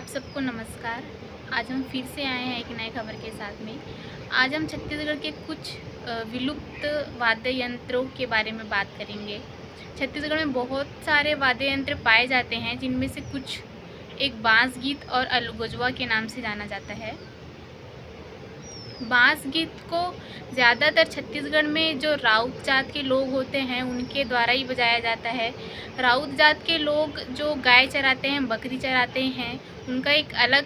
आप सबको नमस्कार। आज हम फिर से आए हैं एक नए खबर के साथ में। आज हम छत्तीसगढ़ के कुछ विलुप्त वाद्य यंत्रों के बारे में बात करेंगे। छत्तीसगढ़ में बहुत सारे वाद्य यंत्र पाए जाते हैं, जिनमें से कुछ एक बांस गीत और अलगोजवा के नाम से जाना जाता है। बांस गीत को ज़्यादातर छत्तीसगढ़ में जो राउत जात के लोग होते हैं उनके द्वारा ही बजाया जाता है। राउत जात के लोग जो गाय चराते हैं, बकरी चराते हैं, उनका एक अलग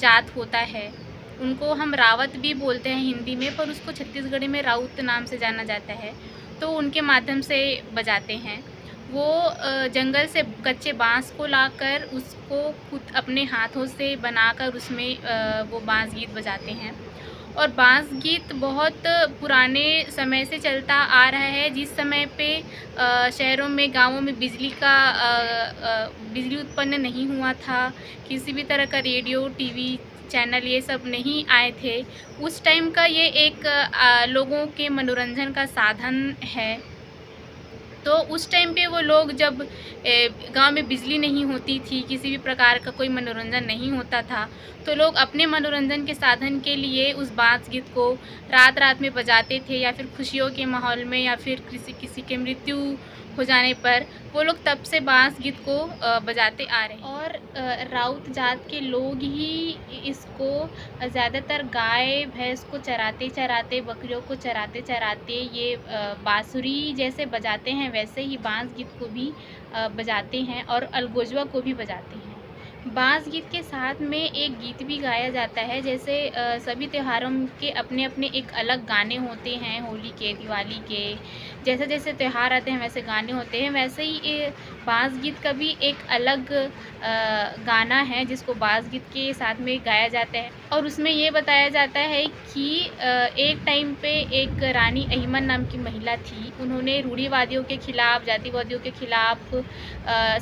जात होता है। उनको हम रावत भी बोलते हैं हिंदी में, पर उसको छत्तीसगढ़ी में राउत नाम से जाना जाता है। तो उनके माध्यम से बजाते हैं। वो जंगल से कच्चे बांस को लाकर उसको खुद अपने हाथों से बनाकर उसमें वो बांस गीत बजाते हैं। और बांस गीत बहुत पुराने समय से चलता आ रहा है। जिस समय पे शहरों में, गांवों में बिजली उत्पन्न नहीं हुआ था, किसी भी तरह का रेडियो, टीवी चैनल ये सब नहीं आए थे, उस टाइम का ये एक लोगों के मनोरंजन का साधन है। तो उस टाइम पे वो लोग जब गांव में बिजली नहीं होती थी, किसी भी प्रकार का कोई मनोरंजन नहीं होता था, तो लोग अपने मनोरंजन के साधन के लिए उस बांस गीत को रात रात में बजाते थे, या फिर खुशियों के माहौल में, या फिर किसी के मृत्यु हो जाने पर वो लोग तब से बांस गीत को बजाते आ रहे हैं। और राउत जात के लोग ही इसको ज़्यादातर गाय भैंस को चराते चराते, बकरियों को चराते चराते ये बांसुरी जैसे बजाते हैं, वैसे ही बांस गीत को भी बजाते हैं और अलगोजवा को भी बजाते हैं। बांस गीत के साथ में एक गीत भी गाया जाता है। जैसे सभी त्योहारों के अपने अपने एक अलग गाने होते हैं। होली के, दिवाली के, जैसे जैसे त्यौहार आते हैं वैसे गाने होते हैं। वैसे ही बांस गीत का भी एक अलग गाना है जिसको बांस गीत के साथ में गाया जाता है। और उसमें ये बताया जाता है कि एक टाइम पे एक रानी अहिमन नाम की महिला थी। उन्होंने रूढ़िवादियों के खिलाफ, जातिवादियों के खिलाफ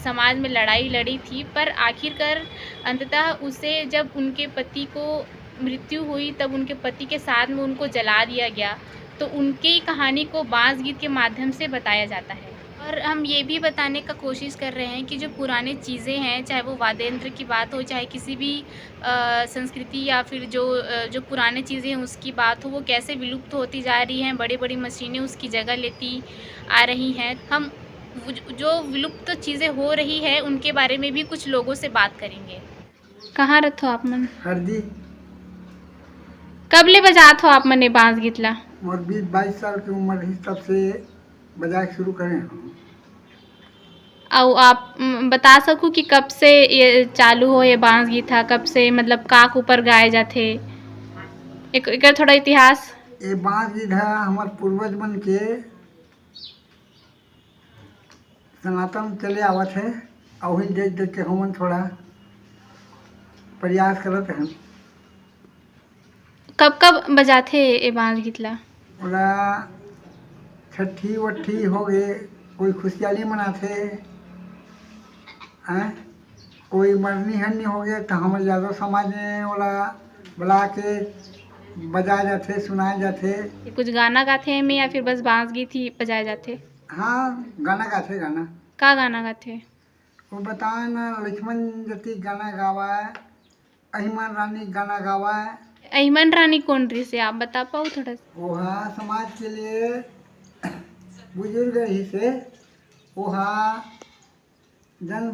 समाज में लड़ाई लड़ी थी, पर आखिरकार अंततः उसे जब उनके पति को मृत्यु हुई, तब उनके पति के साथ में उनको जला दिया गया। तो उनकी कहानी को बांस गीत के माध्यम से बताया जाता है। और हम ये भी बताने का कोशिश कर रहे हैं कि जो पुरानी चीज़ें हैं, चाहे वो वाद्य यंत्र की बात हो, चाहे किसी भी संस्कृति या फिर जो पुरानी चीज़ें हैं उसकी बात हो, वो कैसे विलुप्त होती जा रही हैं। बड़ी बड़ी मशीनें उसकी जगह लेती आ रही हैं। हम जो विलुप्त चीज़ें हो रही है उनके बारे में भी कुछ लोगों से बात करेंगे। कहाँ रथो आप मन? हरदी। कब ले बजात हो आप मने बांस गीतला? मोर 20-22 साल की उम्र ही तब से बजाए शुरू करे हम। और आप बता सकूँ कि कब से ये चालू हो ये बांस गीत था, कब से, मतलब काक ऊपर गाए जाते, एक थोड़ा इतिहास। ये बांस गीत है हमार पूर्वज मन के सनातन चले आवत है, और वही देख देख के हमन थोड़ा प्रयास करत हैं। कब कब बजाते ये बांस गीतला? ओला छठी वट्ठी हो गए, कोई खुशहाली मनाते हैं, कोई मरनी हरनी हो गए तो हमारे यादव समाज में ओला बुला के बजाए जाते, सुनाए जाते। कुछ गाना गाते हैं में, या फिर बस बांस गीत ही बजाए जाते? हाँ, गाना गाते गाना। का गाना गाते? वो बताए ना, लक्ष्मण जति गाना गावा है, अहिमन रानी गाना गावा है। अहिमन रानी कौन रही से आप बता पाओ थोड़ा सा? वहा समाज के लिए बुजुर्ग ही से वहा जन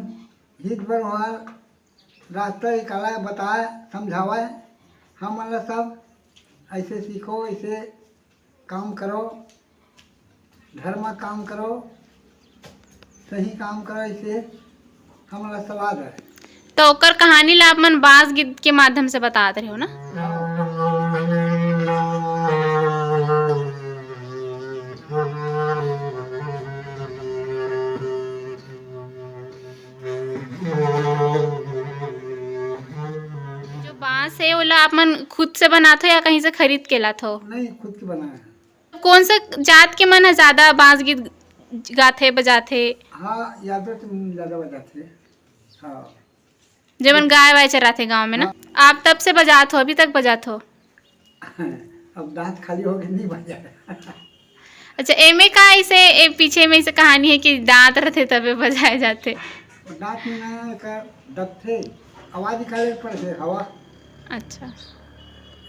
हित बर वहा रास्ता निकाला, बताए, समझावा। हम सब ऐसे सीखो, ऐसे काम करो, धर्म काम करो, सही काम करो, ऐसे हमारा सलाह है। तो ओकर कहानी ला आप मन बांस गीत के माध्यम से बता रहे हो ना? जो बांस है वो आप मन खुद से बनाते हो या कहीं से खरीद के लाते हो? नहीं, खुद के बनाया है। कौन सा जात के मन है ज्यादा बांस गीत गाथे बजाथे? हाँ, यादव से ज़्यादा बजाते। हाँ, जब गाय वाय चराते गांव में ना। आप तब से बजात हो, अभी तक बजात हो? अब दांत खाली हो गए, नहीं बजा। अच्छा, एमे का ऐसे पीछे में ऐसे कहानी है कि दांत रहते तबे बजाए जाते? दांत में ना कर दब थे, आवाज़ निकाले पर है हवा अच्छा।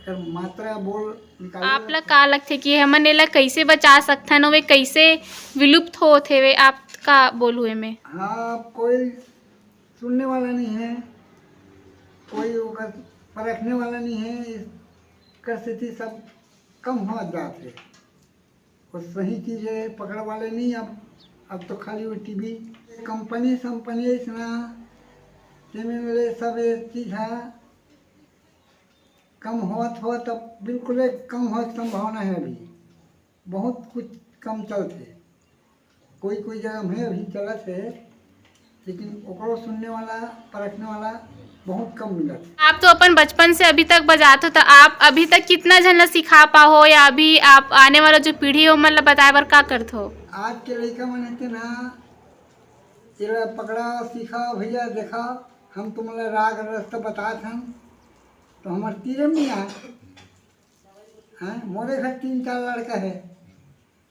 कर मात्रा बोल निकाले आप ला का लगथे कि हमन एला कइसे बचा सकथन अउ ए कइसे विलुप्त होत हेवे आप का बोलहु एमे? हाँ कोई सुनने वाला नहीं है, कोई ओकर परखने वाला नहीं है, इसकर स्थिति सब कम हो जाते और सही चीज़ें पकड़ वाले नहीं। अब तो खाली वो टीवी कंपनी संपनी इसना तेमेले सब ये चीज़ है कम होत अब बिल्कुल कम हो संभावना है। अभी बहुत कुछ कम चलते, कोई जगह में अभी चलत है, लेकिन ओकरो सुनने वाला परखने वाला बहुत कम मिलत। आप तो अपन बचपन से अभी तक बजात हो, तो आप अभी तक कितना झन ला सिखा पाहो या अभी आप आने वाला जो पीढ़ी है ओमन ला बताए बर का करत हो? आज के लड़का मन है ना तेरा पकड़ा सीखा भैया देखा, हम तुम्हारा राग रास्ता बतात हम तो हमारे तीरे में नहीं आए हैं। मोरे घर 3-4 लड़का है,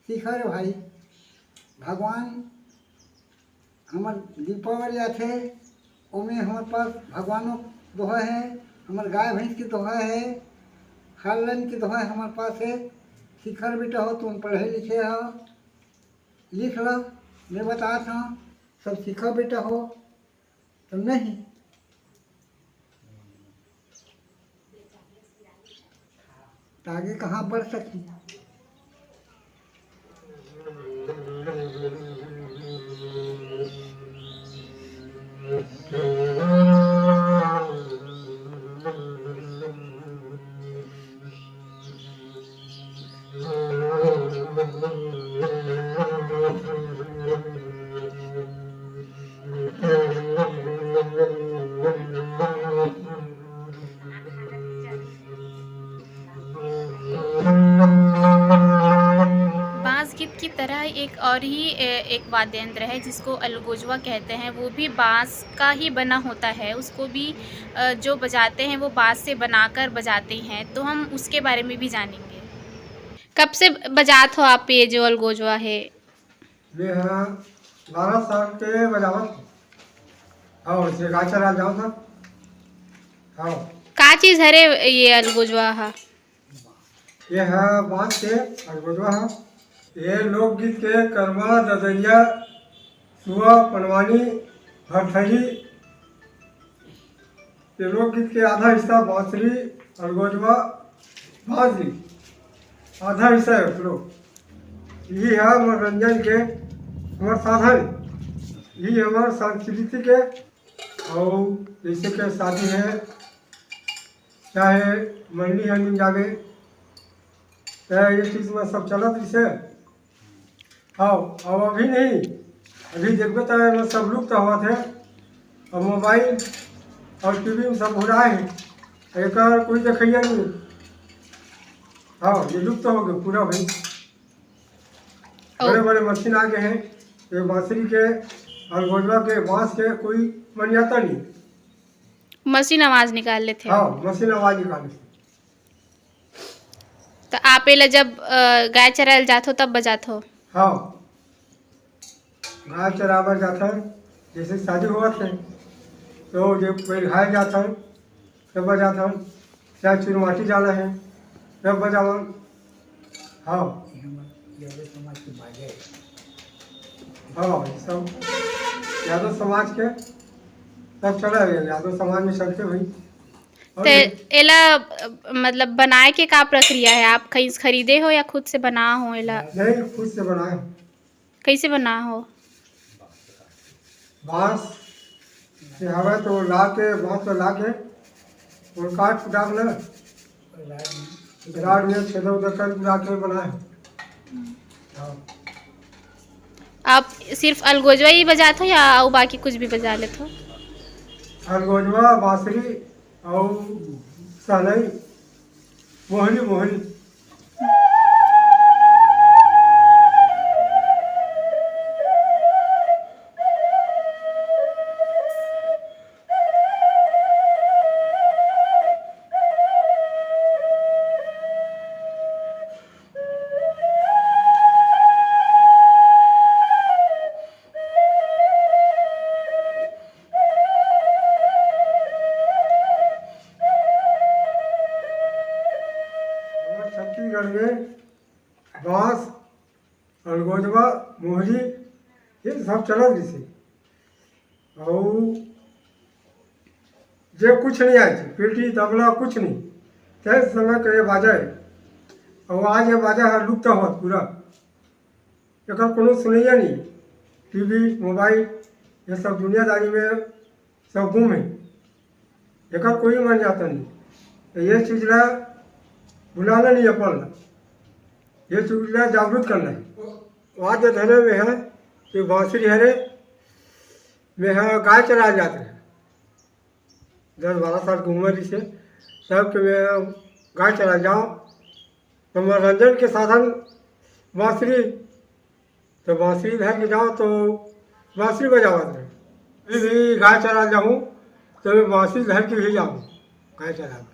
सीखा रे भाई। भगवान हमार दीपावली आथे ओमें हमारे पास भगवानों दोहा है, हमारे गाय भैंस की दोहा है, खालन की दोहा हमारे पास है। सीखर बेटा हो तुम पढ़े लिखे हो, लिख लो मैं बताता हूँ, सब सीखा बेटा हो तो नहीं तो आगे कहाँ बढ़ सकती। बांस गीत की तरह एक और ही एक वाद्य यंत्र है जिसको अलगोजवा कहते हैं, वो भी बांस का ही बना होता है। उसको भी जो बजाते हैं वो बांस से बनाकर बजाते हैं, तो हम उसके बारे में भी जानेंगे। कब से बजात हो आप ये जो अलगोजवा है? ये है 12 साल के बजावत और इसे गाय चरा जाओ था। हाँ का चीज़ हरे ये अलगोजवा हा? ये है बांस के अलगोजवा है। ये लोकगीत के कर्मा ददरिया सुआ पनवानी भरथरी, ये लोकगीत के आधा हिस्सा बांसुरी अलगोजवा बांसुरी आधा हिस्सा है लोग। ये है मनोरंजन के हमारे साधन, ये हमारे संस्कृति के। और जैसे कि शादी है चाहे मंडी है मिल जावे, चाहे ये चीज़ में सब चलत इसे। हाँ अब अभी नहीं, अभी देखो तो मैं सब लुप्त हुआ थे। अब मोबाइल और टीवी में सब हो रहा है, एक कोई देखिए नहीं। हाँ ये लुप्त हो गए पूरा भाई। बड़े बड़े मशीन आ गए हैं, ये बांसुरी के और गोजवा के बांस के कोई मान्यता नहीं। मशीन आवाज निकाल लेते। हाँ मशीन आवाज निकाले। तो आप एला जब गाय चरायल जात हो तब बजात हो? हाँ गाय चरावर जाता है, जैसे शादी हुआ थे तो जब कोई घाय जाता है तब बजाता है, चाहे चुरमाटी जाना है तब बजावन। हाँ यादव समाज के बाजे हाँ ये सब यादव समाज के सब चला है, यादव समाज में चलते भाई। तो एला मतलब बनाए के का प्रक्रिया है? आप कहीं से खरीदे हो या खुद से बना हो एला? नहीं खुद से बनाए। कैसे बना हो? बांस से हवा तो ला के बांस को ला के और काट डाल ले राड में छेद उधर कर ला के बनाए। हाँ आप सिर्फ अलगोजवा ही बजाते हो या और बाकी कुछ भी बजा लेते हो? अलगोजवा बांसुरी और सहनाई मोहनी मोहनी। छत्तीसगढ़ में बांस अलगोजवा मोहरी ये सब चलत दिसे और जे कुछ नहीं आए थे पेटी तबला कुछ नहीं तय समय का ये बाजा है और आज ये बाजा है लुप्त होत पूरा एक कोनो सुनैया नहीं टीवी मोबाइल ये सब दुनियादारी में सब गुम है एक कोई मन जाता नहीं तो ये चीज़ ला बुलाना नहीं अपन ये चीज़ ला जागरूक करना है। आज धरे में है कि बांसुरी हरे में है गाय चला जाते हैं 10-12 साल की उम्र से सब के मैं गाय चला जाऊँ तो मनोरंजन के साधन बांसुरी तो बांसुरी धर के जाओ तो बांसुरी बजावत है अभी भी गाय चला जाऊँ तो मैं बांसुरी धर के भी जाऊँ गाय चला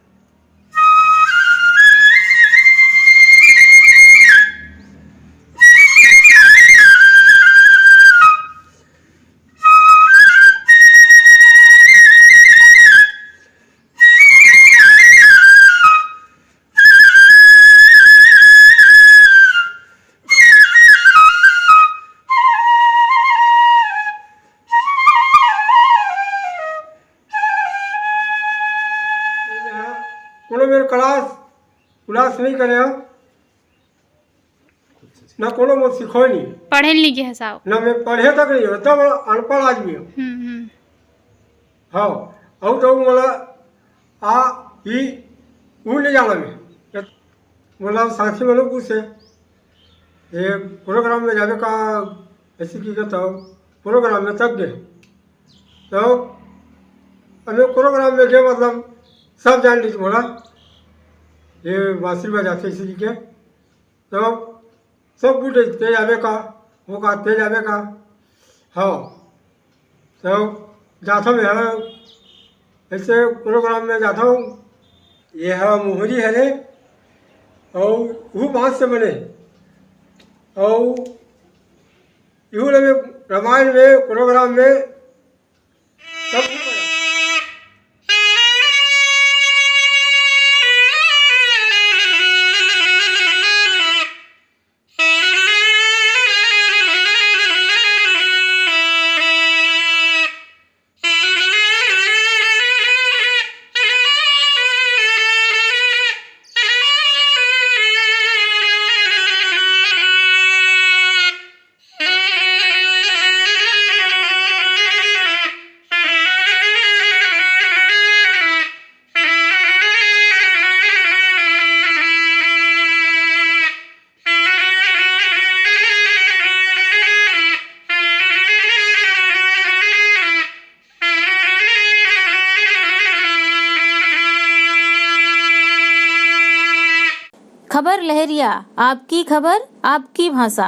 कोनो मेरे क्लास नहीं करे हो ना कोनो मुझे सिखो नहीं पढ़े लिखे है साहब ना मैं पढ़े तक नहीं हो तब अनपढ़ आदमी हो हाँ और तो बोला आ ई वो ले जाना मैं बोला साथी वालों पूछे ये प्रोग्राम में जाने का ऐसे की कहता हूँ प्रोग्राम में तक गए तो हमें प्रोग्राम में गए मतलब सब जान लीजिए बोला ये बांसुरी बजाते इसी के तो सब बूढ़े तेज आवे का वो का तेज आवे का हाँ तो जाता मैं है ऐसे प्रोग्राम में जाता हूँ ये है मोहरी है रे और वो बांस से बने और यूँ लगे रामायण में प्रोग्राम में सब खबर लहरिया, आपकी खबर आपकी भाषा।